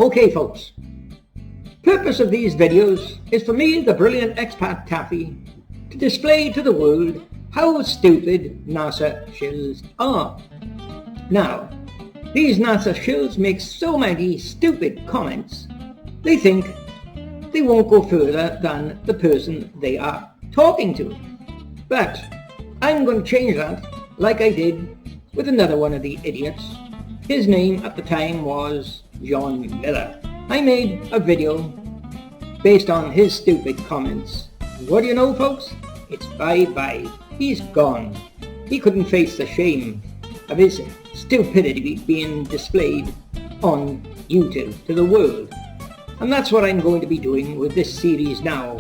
Okay folks, purpose of these videos is for me, the brilliant expat Taffy, to display to the world how stupid NASA shills are. Now, these NASA shills make so many stupid comments, they think they won't go further than the person they are talking to. But I'm going to change that, like I did with another one of the idiots. His name at the time was John Miller. I made a video based on his stupid comments. What do you know, folks? It's bye-bye. He's gone. He couldn't face the shame of his stupidity being displayed on YouTube to the world. And that's what I'm going to be doing with this series now.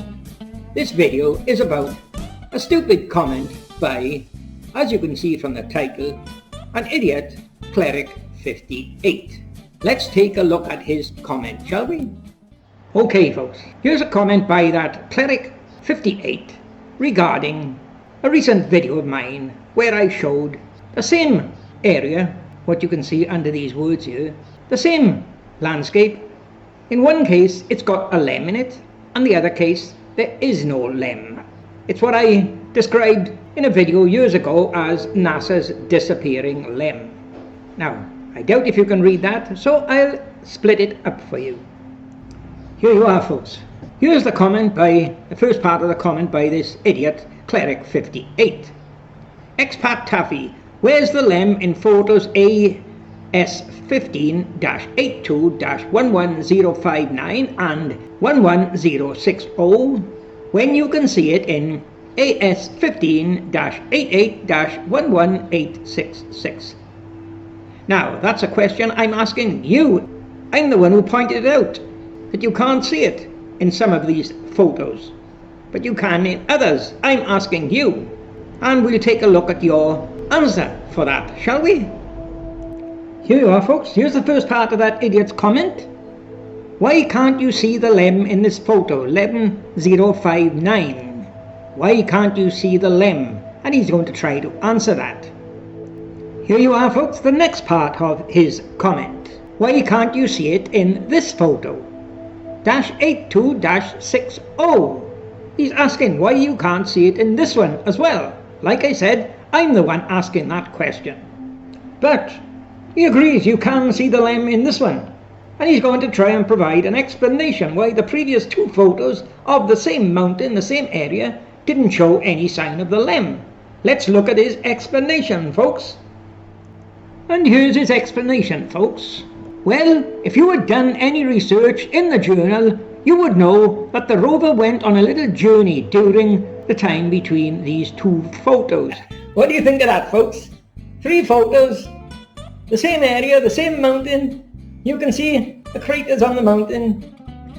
This video is about a stupid comment by, as you can see from the title, an idiot cleric 58. Let's take a look at his comment, shall we? Okay folks, here's a comment by that cleric 58 regarding a recent video of mine where I showed the same area, what you can see under these words here, the same landscape. In one case it's got a lem in it, and the other case there is no lem. It's what I described in a video years ago as NASA's disappearing lem. Now, I doubt if you can read that, so I'll split it up for you. Here you are folks. Here's the comment by, the first part of the comment by this idiot cleric 58. Expat Taffy, where's the lem in photos AS15-82-11059 and 11060 when you can see it in AS15-88-11866? Now, that's a question I'm asking you. I'm the one who pointed it out, that you can't see it in some of these photos, but you can in others. I'm asking you, and we'll take a look at your answer for that, shall we? Here you are folks, here's the first part of that idiot's comment. Why can't you see the lem in this photo, 11059? Why can't you see the lem? And he's going to try to answer that. Here you are folks, the next part of his comment. Why can't you see it in this photo? -82-60. He's asking why you can't see it in this one as well. Like I said, I'm the one asking that question. But he agrees you can see the lem in this one. And he's going to try and provide an explanation why the previous two photos of the same mountain, the same area, didn't show any sign of the lem. Let's look at his explanation, folks. And here's his explanation, folks. Well, if you had done any research in the journal, you would know that the rover went on a little journey during the time between these two photos. What do you think of that, folks? 3 photos, the same area, the same mountain. You can see the craters on the mountain.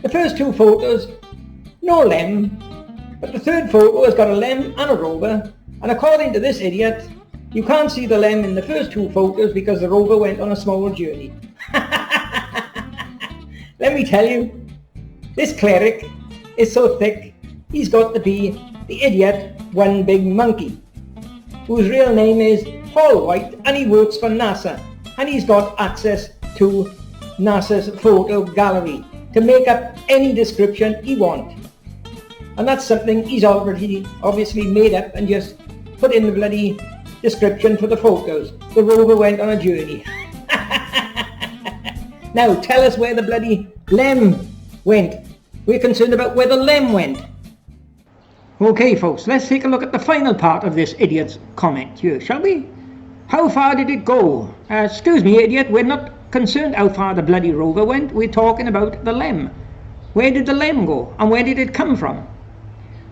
The first 2 photos, no lem, but the third photo has got a lem and a rover, and according to this idiot, you can't see the lem in the first 2 photos because the rover went on a small journey. Let me tell you, this cleric is so thick, he's got to be the idiot one big monkey, whose real name is Paul White, and he works for NASA, and he's got access to NASA's photo gallery to make up any description he wants. And that's something he's already obviously made up and just put in the bloody description for the photos. The rover went on a journey. Now tell us where the bloody lem went. We're concerned about where the lem went. Okay folks, let's take a look at the final part of this idiot's comment here, shall we? How far did it go? Excuse me idiot, we're not concerned how far the bloody rover went. We're talking about the lem. Where did the lem go and where did it come from?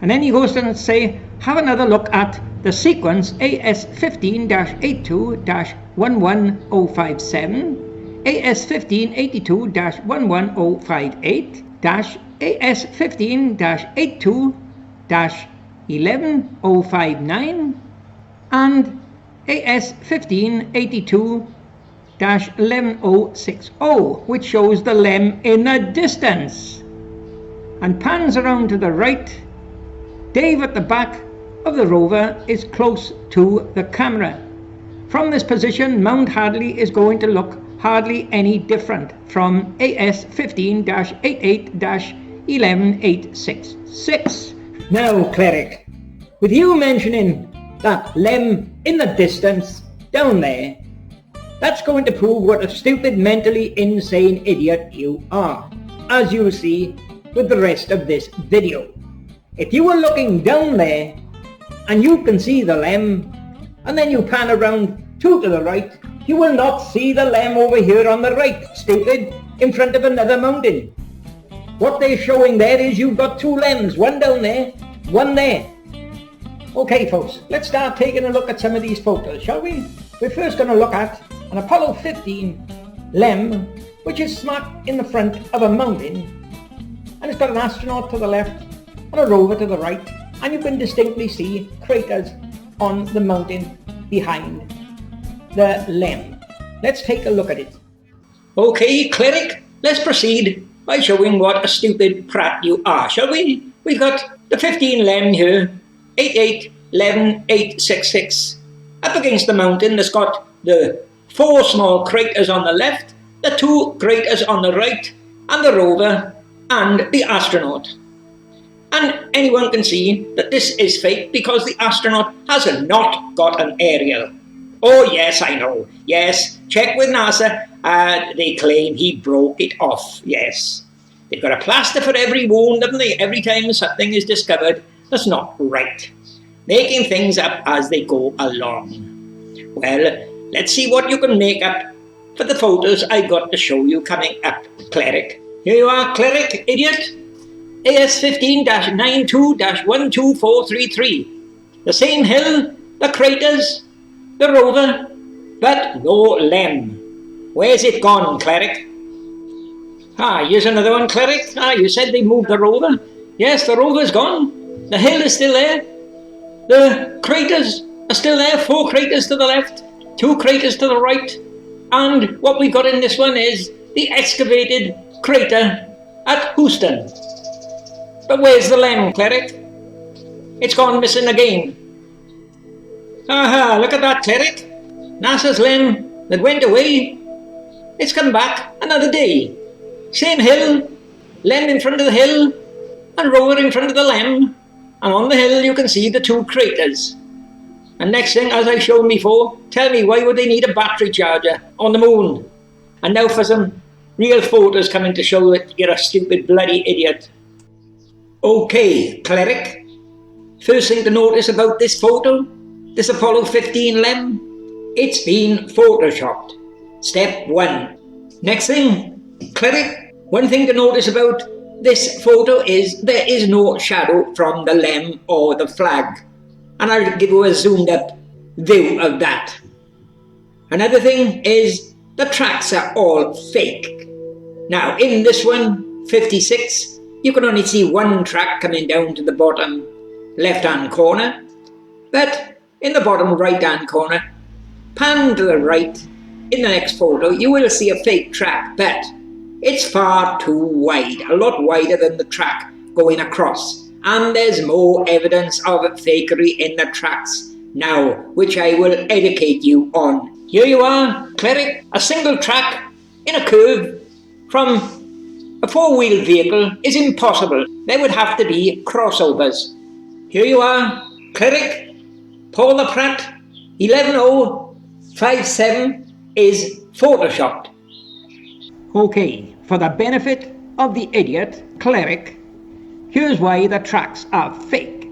And then he goes on to say, have another look at the sequence AS15-82-11057, AS15-82-11058, AS15-82-11059, and AS15-82-11060, which shows the lem in the distance, and pans around to the right. Dave at the back of the rover is close to the camera. From this position, Mount Hadley is going to look hardly any different from AS 15-88-11866. Now, Cleric, with you mentioning that lem in the distance down there, that's going to prove what a stupid, mentally insane idiot you are, as you'll see with the rest of this video. If you were looking down there and you can see the lem, and then you pan around to the right, you will not see the lem over here on the right, stupid, in front of another mountain. What they're showing there is you've got two lems, one down there, one there. Okay folks, let's start taking a look at some of these photos, shall we? We're first going to look at an Apollo 15 lem, which is smack in the front of a mountain, and it's got an astronaut to the left and a rover to the right, and you can distinctly see craters on the mountain behind the lem. Let's take a look at it. Okay, Cleric, let's proceed by showing what a stupid prat you are, shall we? We've got the 15 lem here, 88-11-866, up against the mountain that's got the 4 small craters on the left, the 2 craters on the right, and the rover and the astronaut. And anyone can see that this is fake because the astronaut has not got an aerial. Oh yes, I know. Yes, check with NASA. They claim he broke it off. Yes. They've got a plaster for every wound, haven't they? Every time something is discovered that's not right. Making things up as they go along. Well, let's see what you can make up for the photos I got to show you coming up, Cleric. Here you are, Cleric, idiot. AS 15-92-12433. The same hill, the craters, the rover, but no lem. Where's it gone, Cleric? Here's another one, Cleric. You said they moved the rover. Yes, the rover's gone. The hill is still there. The craters are still there. 4 craters to the left, 2 craters to the right. And what we got in this one is the excavated crater at Houston. But where's the lem, Cleric? It's gone missing again. Look at that, Cleric. NASA's lem that went away, it's come back another day. Same hill, lem in front of the hill, and rover in front of the lem. And on the hill you can see the 2 craters. And next thing, as I showed before, tell me why would they need a battery charger on the moon? And now for some real photos coming to show that you're a stupid bloody idiot. Okay, Cleric. First thing to notice about this photo, this Apollo 15 lem, it's been photoshopped. Step 1. Next thing, Cleric, one thing to notice about this photo is there is no shadow from the lem or the flag. And I'll give you a zoomed up view of that. Another thing is the tracks are all fake. Now in this one, 56, you can only see one track coming down to the bottom left-hand corner. But in the bottom right-hand corner, pan to the right, in the next photo, you will see a fake track, but it's far too wide, a lot wider than the track going across. And there's more evidence of fakery in the tracks now, which I will educate you on. Here you are, Cleric, a single track in a curve from a 4-wheeled vehicle is impossible. There would have to be crossovers. Here you are, Cleric, Paul the Pratt, 11057 is photoshopped. Okay, for the benefit of the idiot, Cleric, here's why the tracks are fake.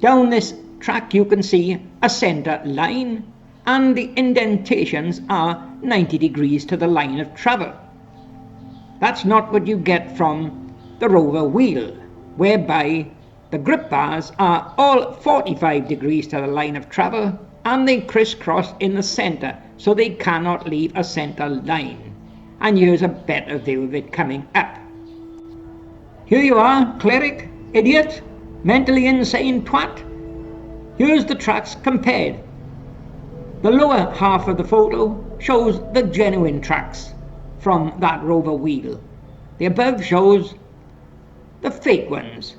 Down this track you can see a centre line, and the indentations are 90 degrees to the line of travel. That's not what you get from the rover wheel, whereby the grip bars are all 45 degrees to the line of travel, and they crisscross in the centre, so they cannot leave a centre line. And here's a better view of it coming up. Here you are, Cleric, idiot, mentally insane twat. Here's the tracks compared. The lower half of the photo shows the genuine tracks from that rover wheel. The above shows the fake ones.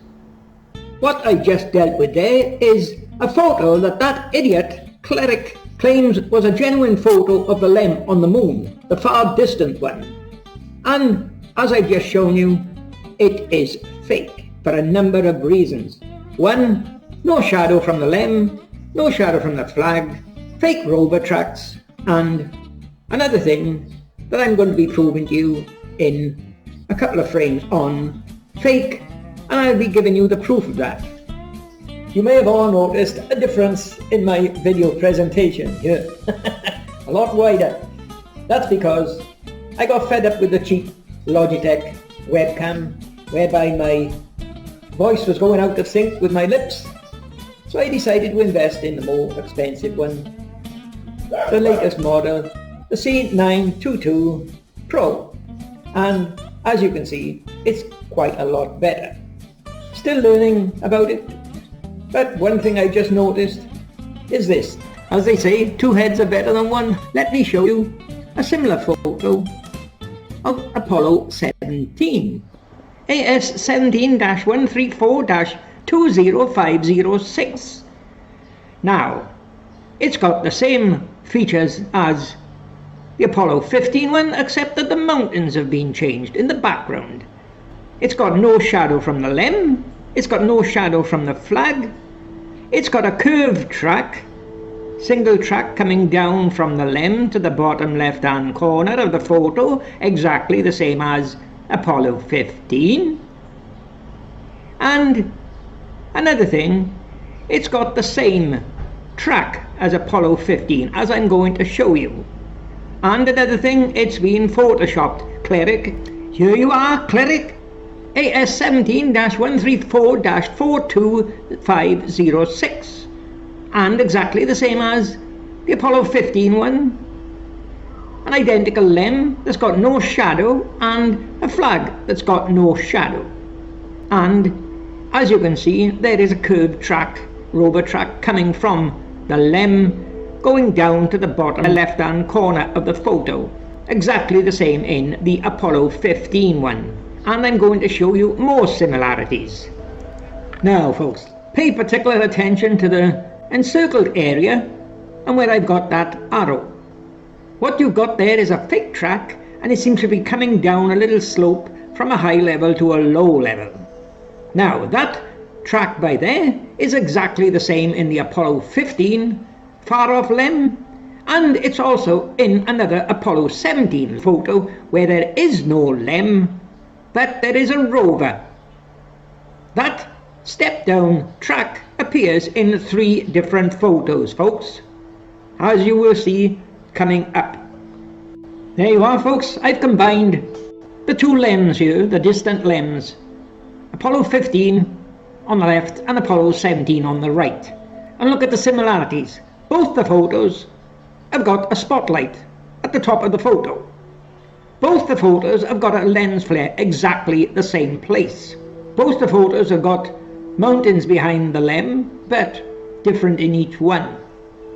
What I just dealt with there is a photo that idiot, Cleric, claims was a genuine photo of the LEM on the moon, the far distant one. And as I've just shown you, it is fake for a number of reasons. One, no shadow from the LEM, no shadow from the flag, fake rover tracks, and another thing that I'm going to be proving to you in a couple of frames on fake, and I'll be giving you the proof of that. You may have all noticed a difference in my video presentation here. A lot wider. That's because I got fed up with the cheap Logitech webcam whereby my voice was going out of sync with my lips. So I decided to invest in the more expensive one, the latest model, the C922 Pro. And as you can see, it's quite a lot better. Still learning about it, but one thing I just noticed is this. As they say, two heads are better than one. Let me show you a similar photo of Apollo 17. AS17-134-20506. Now, it's got the same features as the Apollo 15 one, except that the mountains have been changed in the background. It's got no shadow from the LEM, it's got no shadow from the flag, it's got a curved track, single track coming down from the LEM to the bottom left hand corner of the photo, exactly the same as Apollo 15. And another thing, it's got the same track as Apollo 15, as I'm going to show you. And another thing, it's been photoshopped. Cleric, here you are, Cleric, AS17-134-42506, and exactly the same as the Apollo 15 one. An identical LEM that's got no shadow, and a flag that's got no shadow. And as you can see, there is a curved track, rover track, coming from the LEM going down to the bottom left hand corner of the photo, exactly the same in the Apollo 15 one. And I'm going to show you more similarities. Now folks, pay particular attention to the encircled area and where I've got that arrow. What you've got there is a fake track, and it seems to be coming down a little slope from a high level to a low level. Now that track by there is exactly the same in the Apollo 15 far off LEM, and it's also in another Apollo 17 photo where there is no LEM, but there is a rover. That step down track appears in 3 different photos, folks, as you will see coming up. There you are, folks. I've combined the 2 LEMs here, the distant LEMs, Apollo 15 on the left and Apollo 17 on the right, and look at the similarities. Both the photos have got a spotlight at the top of the photo. Both the photos have got a lens flare exactly the same place. Both the photos have got mountains behind the LEM, but different in each one.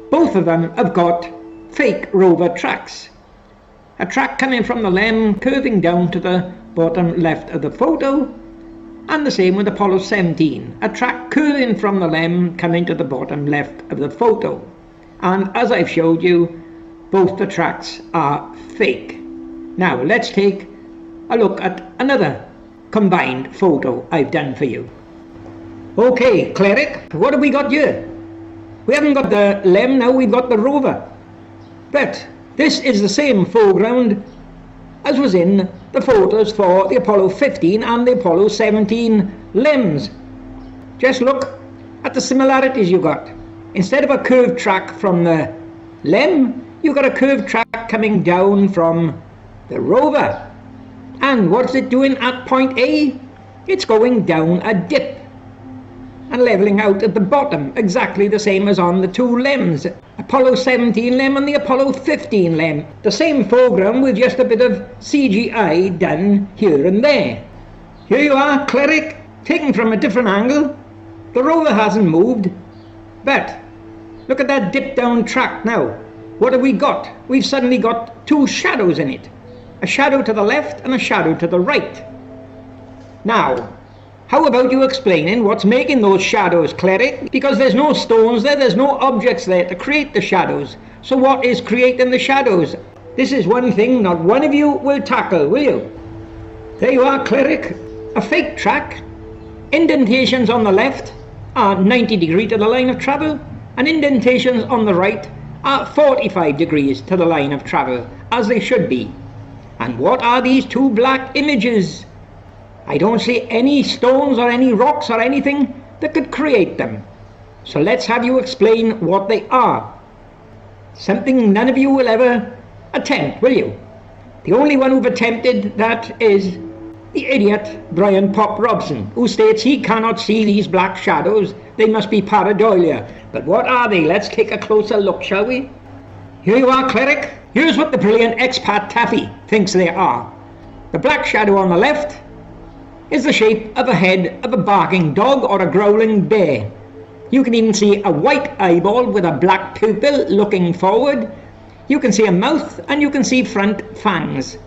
Both of them have got fake rover tracks. A track coming from the LEM curving down to the bottom left of the photo, and the same with Apollo 17. A track curving from the LEM coming to the bottom left of the photo. And as I've showed you, both the tracks are fake. Now let's take a look at another combined photo I've done for you. Okay, Cleric, what have we got here? We haven't got the LEM now, we've got the rover. But this is the same foreground as was in the photos for the Apollo 15 and the Apollo 17 LEMs. Just look at the similarities you got. Instead of a curved track from the LEM, you've got a curved track coming down from the rover. And what's it doing at point A? It's going down a dip and levelling out at the bottom, exactly the same as on the 2 LEMs, Apollo 17 LEM and the Apollo 15 LEM. The same foreground with just a bit of CGI done here and there. Here you are, Cleric, taken from a different angle. The rover hasn't moved, but look at that dip down track now. What have we got? We've suddenly got 2 shadows in it. A shadow to the left and a shadow to the right. Now, how about you explaining what's making those shadows, Cleric? Because there's no stones there, there's no objects there to create the shadows. So what is creating the shadows? This is one thing not one of you will tackle, will you? There you are, Cleric. A fake track. Indentations on the left are 90 degrees to the line of travel, and indentations on the right are 45 degrees to the line of travel, as they should be. And what are these two black images? I don't see any stones or any rocks or anything that could create them. So let's have you explain what they are. Something none of you will ever attempt, will you? The only one who've attempted that is the idiot Brian Pop Robson, who states he cannot see these black shadows. They must be pareidolia. But what are they? Let's take a closer look, shall we? Here you are, Cleric. Here's what the brilliant expat Taffy thinks they are. The black shadow on the left is the shape of a head of a barking dog or a growling bear. You can even see a white eyeball with a black pupil looking forward. You can see a mouth and you can see front fangs.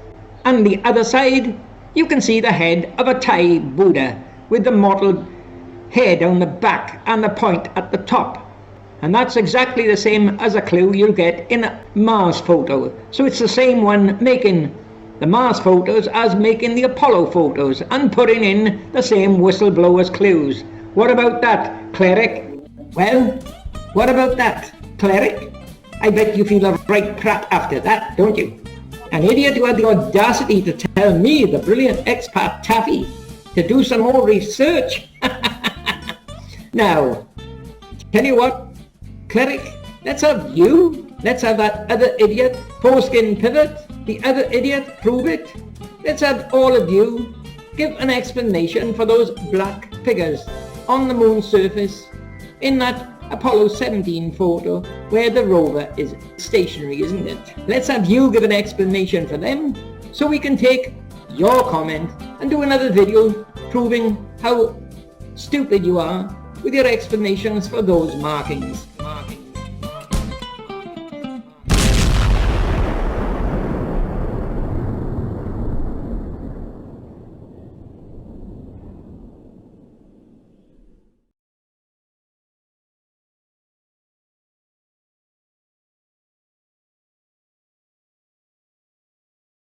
And the other side, you can see the head of a Thai Buddha with the mottled hair down the back and the point at the top. And that's exactly the same as a clue you'll get in a Mars photo. So it's the same one making the Mars photos as making the Apollo photos and putting in the same whistleblowers clues. What about that, Cleric? Well, what about that, Cleric? I bet you feel a right crap after that, don't you? An idiot who had the audacity to tell me, the brilliant expat Taffy, to do some more research. Now, tell you what, Cleric, let's have you, let's have that other idiot, foreskin pivot, the other idiot, prove it. Let's have all of you give an explanation for those black figures on the moon's surface in that Apollo 17 photo where the rover is stationary, isn't it? Let's have you give an explanation for them so we can take your comment and do another video proving how stupid you are with your explanations for those markings.